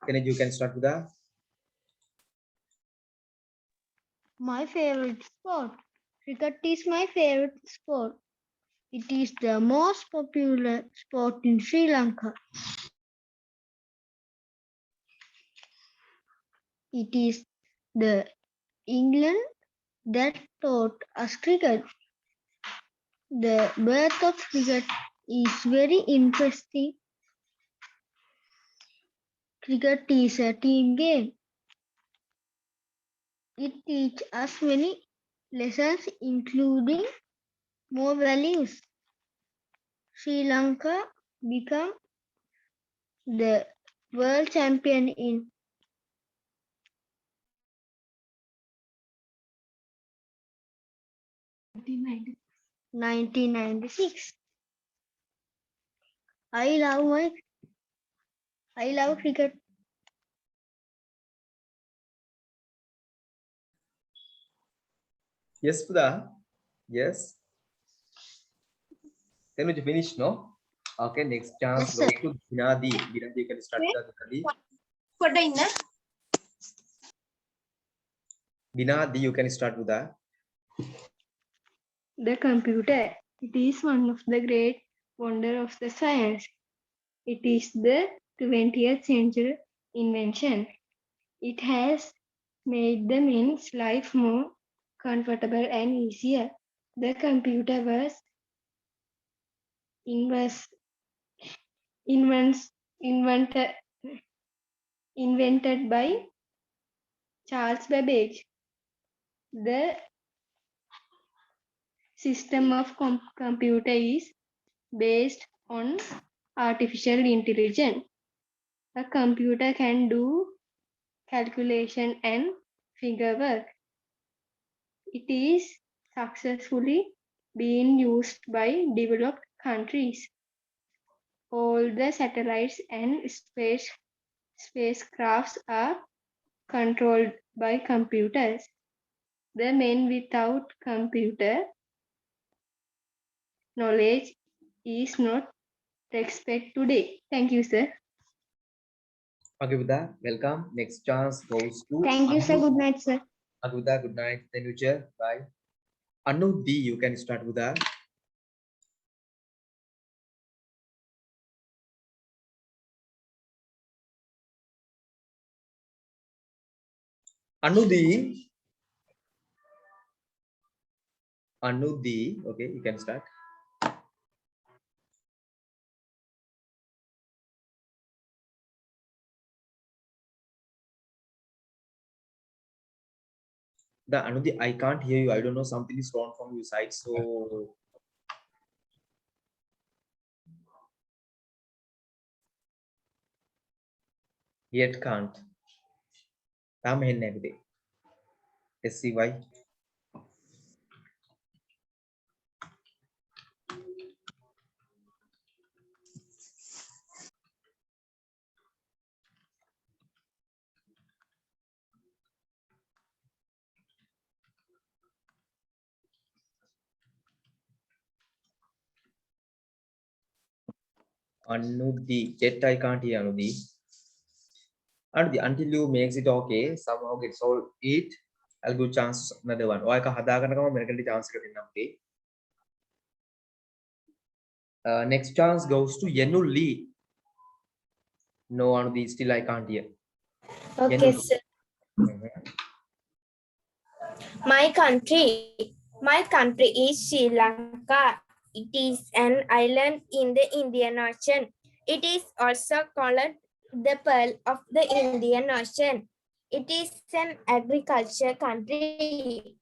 Tenuj, you can start with that. My favorite sport. Cricket is my favorite sport. It is the most popular sport in Sri Lanka. It is the England that taught us cricket. The birth of cricket is very interesting. Cricket is a team game. It teaches us many lessons, including more values. Sri Lanka became the world champion in 1996. I love cricket. Yes, Puda. Yes. Tenuj, you finish, no? Okay, next chance Yes, goes to Binadi. Binadi, you can start with that. Binadi, you can start with that. The computer. It is one of the great wonder of the science. It is the 20th century invention. It has made the men's life more comfortable and easier. The computer was invented by Charles Babbage. The system of computer is based on artificial intelligence. A computer can do calculation and figure work. It is successfully being used by developed countries. All the satellites and spacecrafts are controlled by computers. The men without computer knowledge is not respected today. Thank you, sir. Okay, Buddha, welcome. Next chance goes to Thank you, sir. Good night, sir. Buddha, good night. Tenuj, bye. Anu D, you can start with that. Anu D. Okay, you can start. The Anudi, I can't hear you. I don't know, something is wrong from your side. So yet can't. Tam hen everyday. SCY. Anudi, yet I can't hear Anudi. Anudi, until you makes it okay, somehow gets all it. I'll give chance another one. Or I can have that chance. Next chance goes to Yenu Lee. No, Anudhi, still I can't hear. Okay, Yenu. sir. Mhm. My country is Sri Lanka. It is an island in the Indian Ocean. It is also called the Pearl of the Indian Ocean. It is an agriculture country.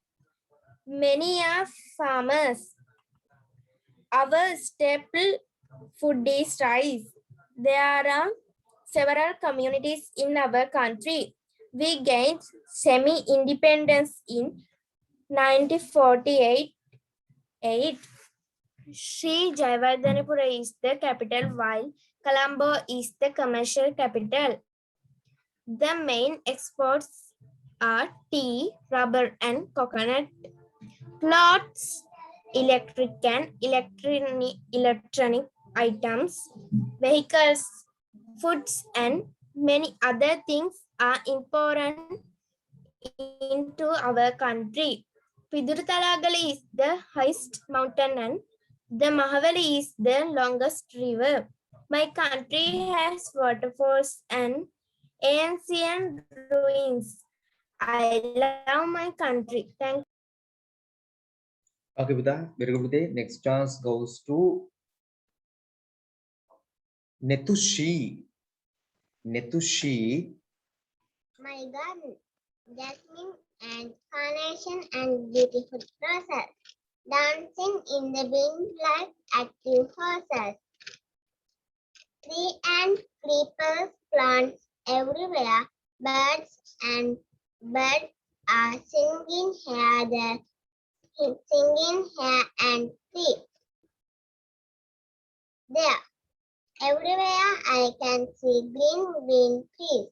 Many are farmers. Our staple food is rice. There are several communities in our country. We gained semi-independence in 1948. Sri Jayawardhanapura is the capital, while Colombo is the commercial capital. The main exports are tea, rubber, and coconut, clothes, electric and electronic items, vehicles, foods, and many other things are important into our country. Pidurutalagali is the highest mountain and the Mahavali is the longest river. My country has waterfalls and ancient ruins. I love my country. Thank Okay, Buddha. Very good, Buddha. Next chance goes to Netushi. Netushi. My garden, jasmine and carnation and beautiful roses, dancing in the wind like active horses. Tree and creepers, plants everywhere, birds are singing here and there. Everywhere I can see green trees.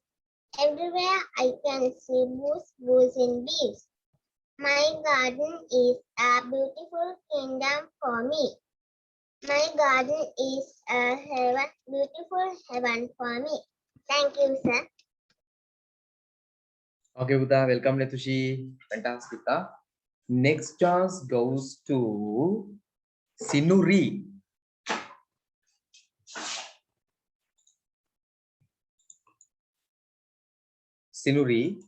Everywhere I can see buzzing bees. My garden is a beautiful kingdom for me. My garden is a beautiful heaven for me. Thank you, sir. Okay, Buddha. Welcome, Netushi. Fantastic. Next chance goes to Sinuri. Sinuri.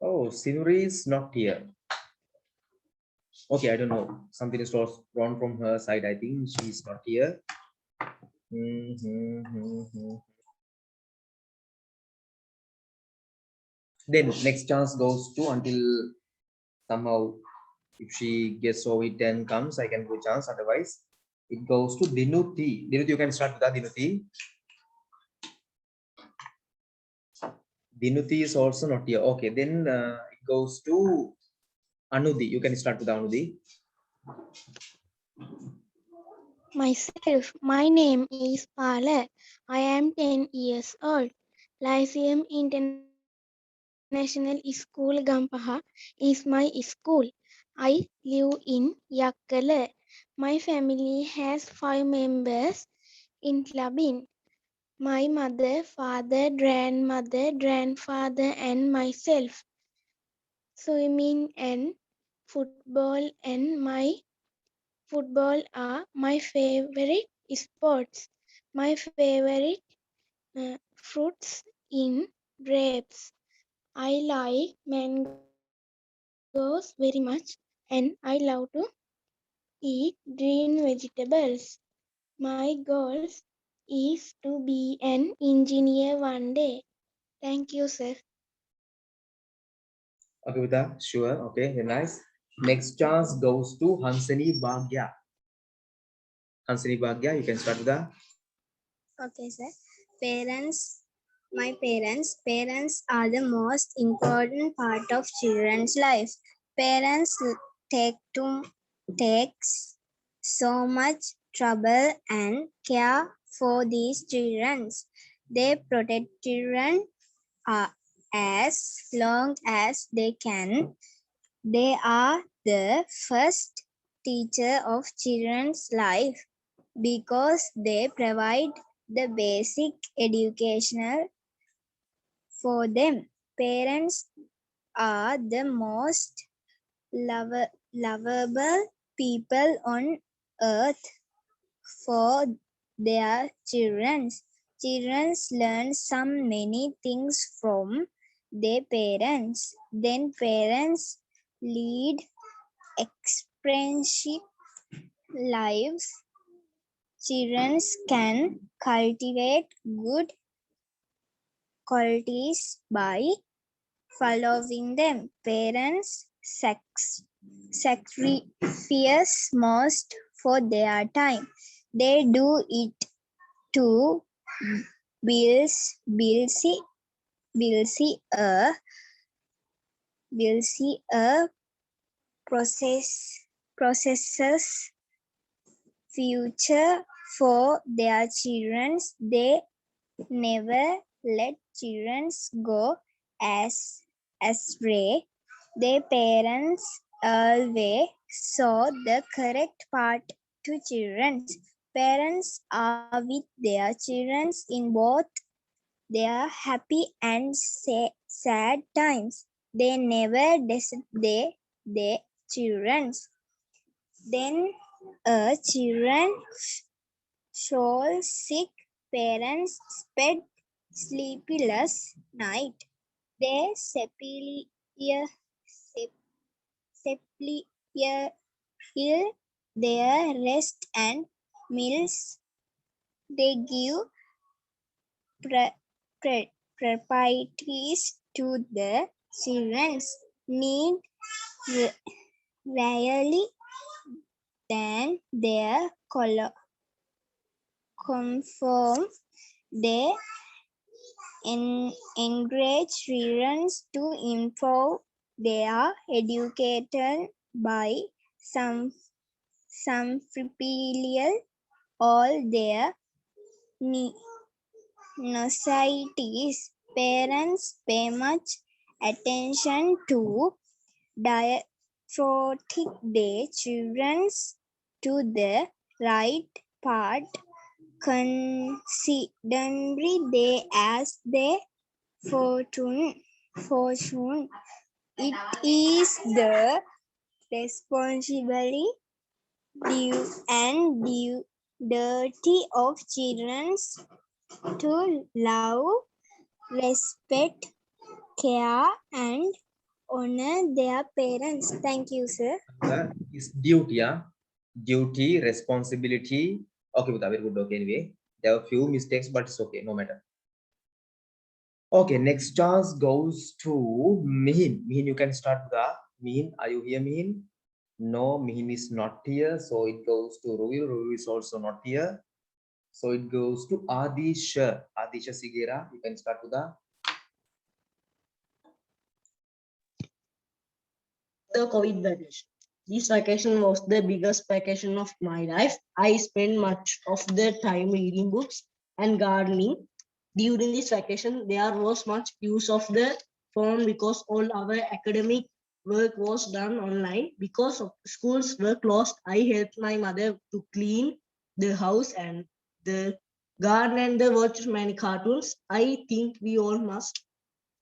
Oh, Sinuri is not here. Okay, I don't know. Something is wrong from her side. I think she's not here. Then next chance goes to until somehow if she gets over it and comes, I can go chance. Otherwise, it goes to Dinuti. Dinuti, you can start with that. Dinuti. Dinuti is also not here. Okay, then it goes to Anudhi. You can start with Anudhi. Myself, my name is Pala. I am 10 years old. Lyceum International School Gampaha is my school. I live in Yakkala. My family has 5 members, including my mother, father, grandmother, grandfather, and myself. Swimming and football are my favorite sports. My favorite fruits in grapes. I like mangoes very much and I love to eat green vegetables. My goal is to be an engineer one day. Thank you, sir. Okay, with that, sure. Okay, very nice. Next chance goes to Hansini Bhagya. Hansini Bhagya, you can start with that. Okay, sir. My parents are the most important part of children's life. Parents takes so much trouble and care for these children. They protect children as long as they can. They are the first teacher of children's life because they provide the basic educational for them. Parents are the most lovable people on earth for their children. Children learn some many things from their parents. Then parents lead expensive lives. Children can cultivate good qualities by following them. Parents sacrifice most for their time. They do it to build a processes future for their children. They never let children go astray. Their parents always saw the correct path to children. Parents are with their children in both their happy and sad times. They never desert their children. Then a children fall sick. Parents spend sleepless night. They sepulchre their rest and meals. They give properties to the children's need rarely than their conform. They encourage children to improve their education by some all their necessities. Parents pay much attention to diatrotic their children to the right path. Considering they as their fortune. It is the responsibility and duty of children to love, respect, care, and honor their parents. Thank you, sir. Is duty, yeah? Duty, responsibility. Okay, Buddha, very good. Okay, anyway, there are a few mistakes, but it's okay, no matter. Okay, next chance goes to Mihin. Mihin, you can start, Buddha. Mihin, are you here, Mihin? No, Mihin is not here, so it goes to Ruil. Ruil is also not here. So it goes to Adisha. Adisha Sigera, you can start, Buddha. The COVID vacation. This vacation was the biggest vacation of my life. I spent much of the time reading books and gardening. During this vacation, there was much use of the phone because all our academic work was done online. Because of schools were closed, I helped my mother to clean the house and the garden and watch many cartoons. I think we all must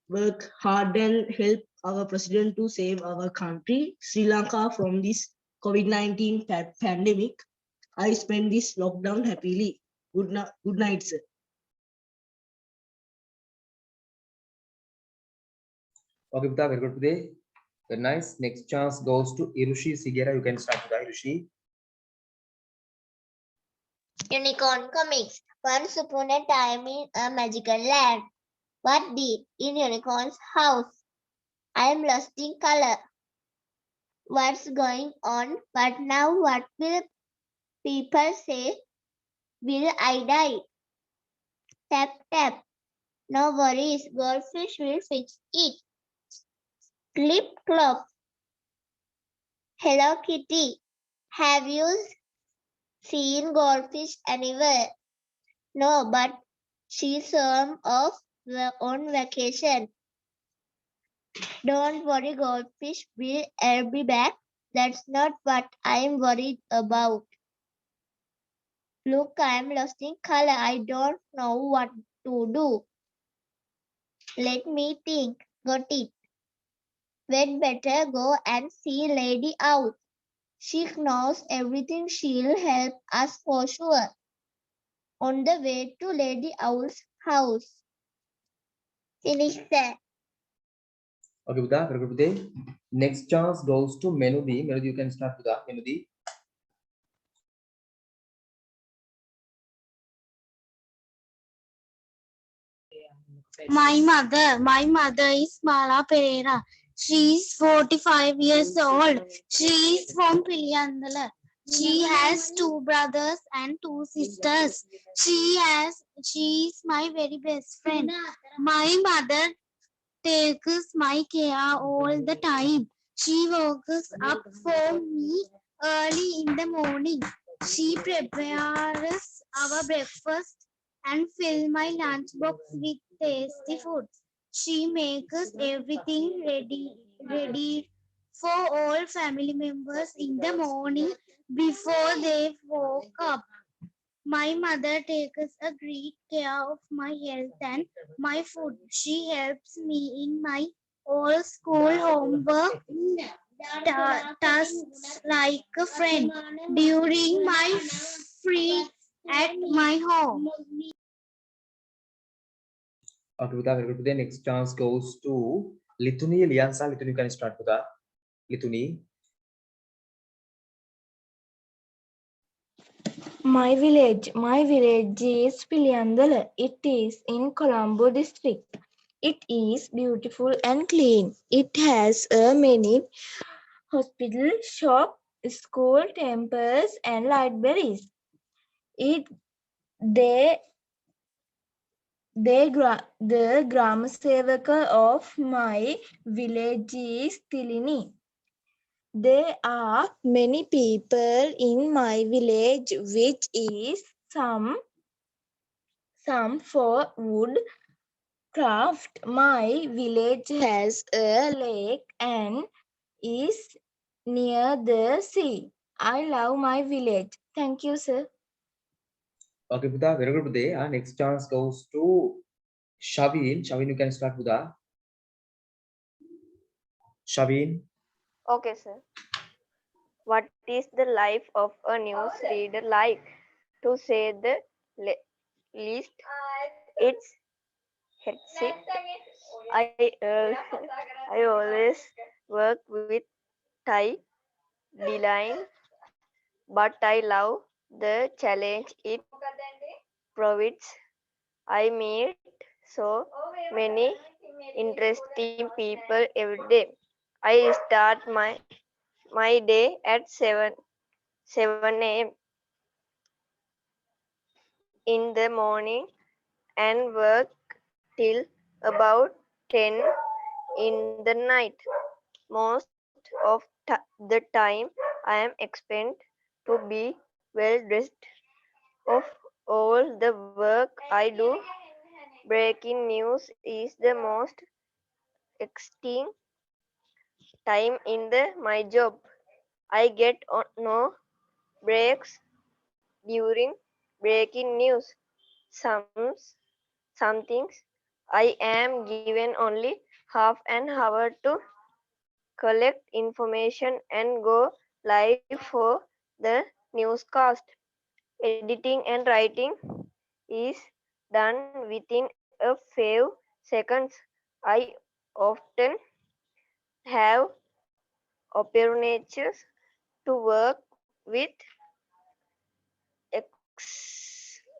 work hard and help our president to save our country, Sri Lanka, from this COVID-19 pandemic. I spent this lockdown happily. Good night, sir. Okay, Buddha, very good today. Very nice. Next chance goes to Irushi Sigera. You can start, Buddha, Irushi. Unicorn Comics. Once upon a time in a magical land. What did in Unicorn's house? I am lost in color. What's going on? But now what will people say? Will I die? Tap, tap. No worries. Goldfish will fix it. Clip, clop. Hello, Kitty. Have you seen goldfish anywhere? No, but she's some of on vacation. Don't worry, goldfish. I'll be back. That's not what I'm worried about. Look, I'm lost in color. I don't know what to do. Let me think. Got it. We'd better go and see Lady Owl. She knows everything. She'll help us for sure. On the way to Lady Owl's house. Finish that. Okay, Buddha, very good, Buddha. Next chance goes to Menudi. Menudi, you can start, Buddha. Menudi. My mother is Mala Pereira. She is 45 years old. She is from Piliandala. She has 2 brothers and 2 sisters. She is my very best friend. My mother takes my care all the time. She wakes up for me early in the morning. She prepares our breakfast and fill my lunchbox with tasty food. She makes everything ready for all family members in the morning before they woke up. My mother takes a great care of my health and my food. She helps me in my all school homework tasks like a friend during my free at my home. Okay, Buddha, very good, Buddha. Next chance goes to Lituni. Liansa, Lituni, you can start, Buddha. Lituni. My village is Piliandala. It is in Colombo district. It is beautiful and clean. It has many hospital, shop, school, temples, and libraries. It the Gram Sevaka of my village is Tilini. There are many people in my village, which is some for wood craft. My village has a lake and is near the sea. I love my village. Thank you, sir. Okay, Buddha, very good, Buddha. Next chance goes to Shavin. Shavin, you can start, Buddha. Shavin. Okay, sir. What is the life of a news reader like? To say the least, it's hectic. I always work with Thai deadline, but I love the challenge it provides. I meet so many interesting people every day. I start my day at 7 a.m. in the morning and work till about 10 in the night. Most of the time I am expected to be well dressed. Of all the work I do, breaking news is the most exciting time in my job. I get no breaks during breaking news. Some things I am given only half an hour to collect information and go live for the newscast. Editing and writing is done within a few seconds. I often have opportunities to work with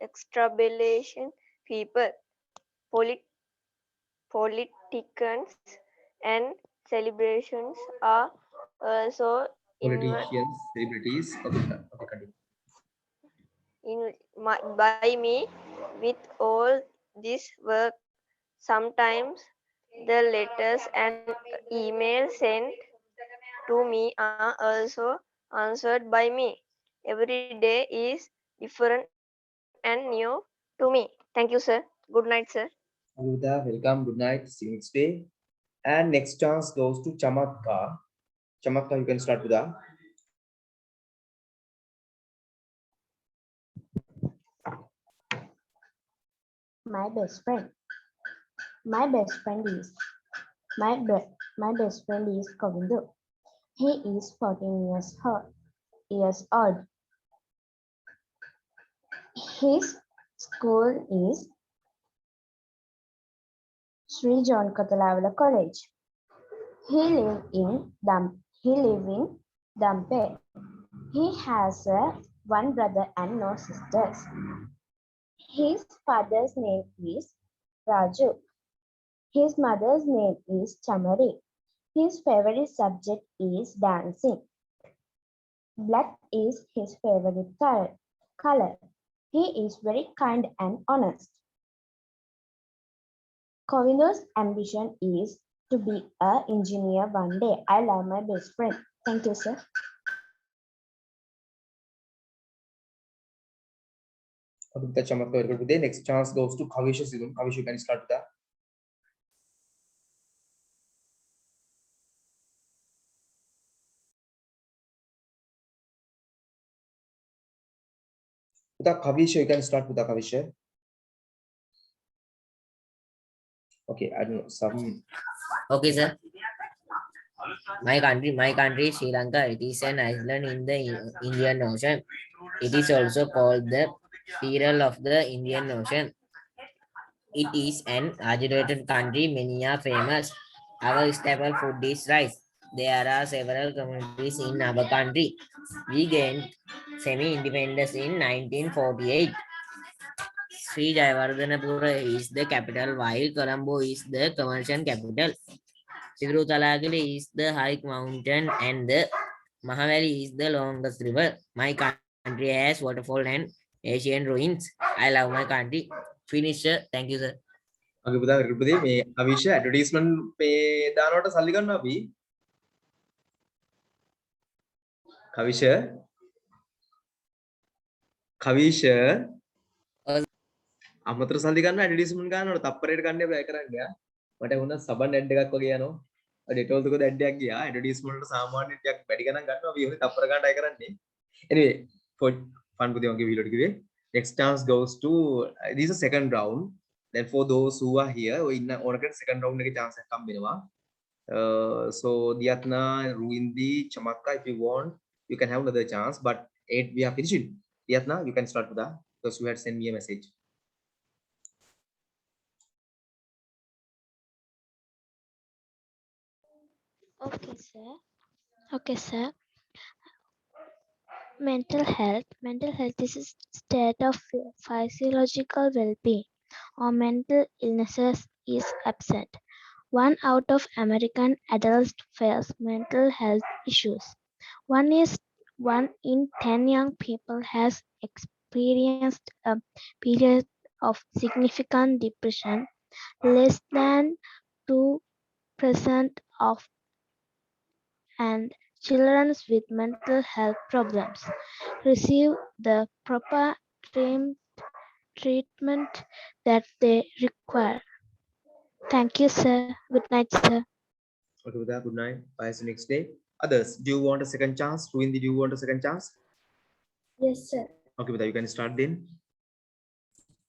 extrabalation people, politicians, and celebrations are also Politicians, celebrities. Okay, okay, continue. by me with all this work. Sometimes the letters and emails sent to me are also answered by me. Every day is different and new to me. Thank you, sir. Good night, sir. Buddha, welcome. Good night. See you next day. And next chance goes to Chamatka. Chamatka, you can start, Buddha. My best friend. My best friend is my best friend is Kavindu. He is 14 years old. years old. His school is Sri John Katalawala College. He live in Dampe. He has one brother and no sisters. His father's name is Raju. His mother's name is Chamari. His favorite subject is dancing. Black is his favorite color. He is very kind and honest. Kovindo's ambition is to be an engineer one day. I love my best friend. Thank you, sir. Abhita Chamakka, very good. Today, next chance goes to Kavisha Sidun. Kavish, you can start with that. With the Kavisha, you can start with the Kavisha. Okay, I don't know some. Okay, sir. My country is Sri Lanka. It is an island in the Indian Ocean. It is also called the Pearl of the Indian Ocean. It is an agitated country. Many are famous. Our staple food is rice. There are several communities in our country. We gained semi-independence in 1948. Sri Jayawardhanapura is the capital, while Colombo is the commercial capital. Sidrutalagiri is the high mountain and the Mahavali is the longest river. My country has waterfall and Asian ruins. I love my country. Finish, sir. Thank you, sir. Okay, පුතා රිපුදේ මේ අවිෂ advertisement මේ දානවට සල්ලි ගන්නවා අපි. කවිෂ අමතර සල්ලි ගන්න advertisement ගන්නවට තප්පරයට ගන්න එපා කරන්න යා. මට වුණා සබන් ඇඩ් එකක් වගේ යනවා. ඩෙටෝල් දුක ඇඩ් එකක් ගියා. ඇඩ්වර්ටයිස්මන්ට් වලට සාමාන්‍යයෙන් ටිකක් වැඩි ගණන් ගන්නවා. අපි ඔහේ තප්පර ගන්නයි කරන්නේ. Anyway, for fun පුතේ වගේ වීඩියෝ ටික කිව්වේ. Next chance goes to this is a second round. Then for those who are here, ඔය ඉන්න ඕනකට second round එකේ chance එකක් හම්බෙනවා. So Diyatna, Ruindi, Chamakka, if you want, you can have another chance. But 8 we are finishing. Diyatna, you can start with that because you had sent me a message. Okay, sir. Okay, sir. Mental health. Mental health is a state of physiological well-being or mental illnesses is absent. 1 out of American adults face mental health issues. 1 in 10 young people has experienced a period of significant depression. Less than 2% of and children with mental health problems receive the proper treatment that they require. Thank you, sir. Good night, sir. Okay, with that, good night. Bye. See you next day. Others, do you want a second chance? Ruindi, do you want a second chance? Yes, sir. Okay, with that, you can start then.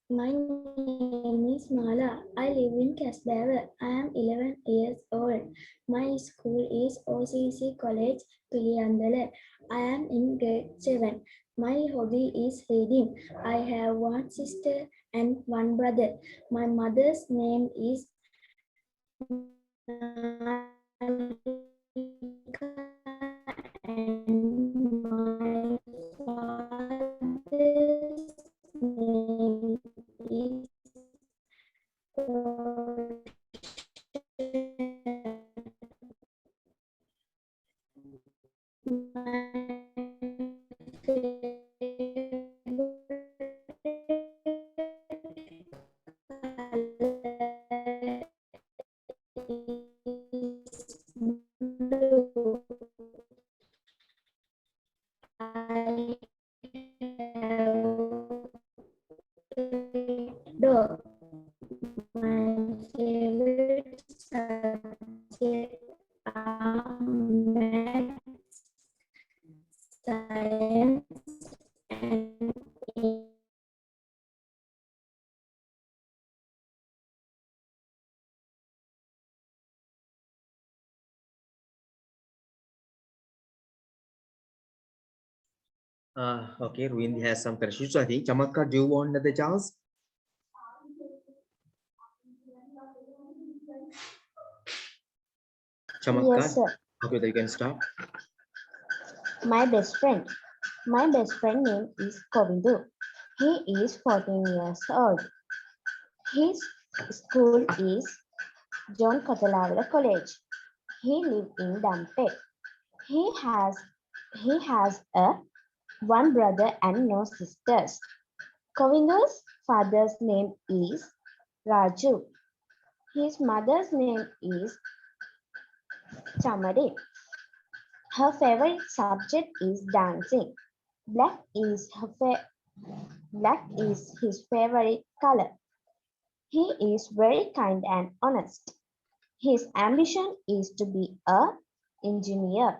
My name is Mala. I live in Casbah. I am 11 years old. My school is OCC College, Piliandala. I am in grade 7. My hobby is reading. I have 1 sister and 1 brother. My mother's name is Nalika and my father's name dog. My favorite subject are maths, science, and Okay, Ruindi has some corrections. I think Chamakka, do you want another chance? Chamakka, Yes, sir. okay, then you can start. My best friend. My best friend name is Kovindu. He is 14 years old. His school is John Kotalawala College. He lives in Dampe. He has a one brother and no sisters. Kovindu's father's name is Raju. His mother's name is Chamari. Her favorite subject is dancing. Black is his favorite color. He is very kind and honest. His ambition is to be an engineer.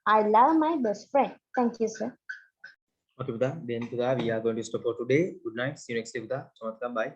I love my best friend. Thank you, sir. Okay, Buddha. Then Buddha, we are going to stop for today. Good night. See you next day, Buddha. Chamakka, bye.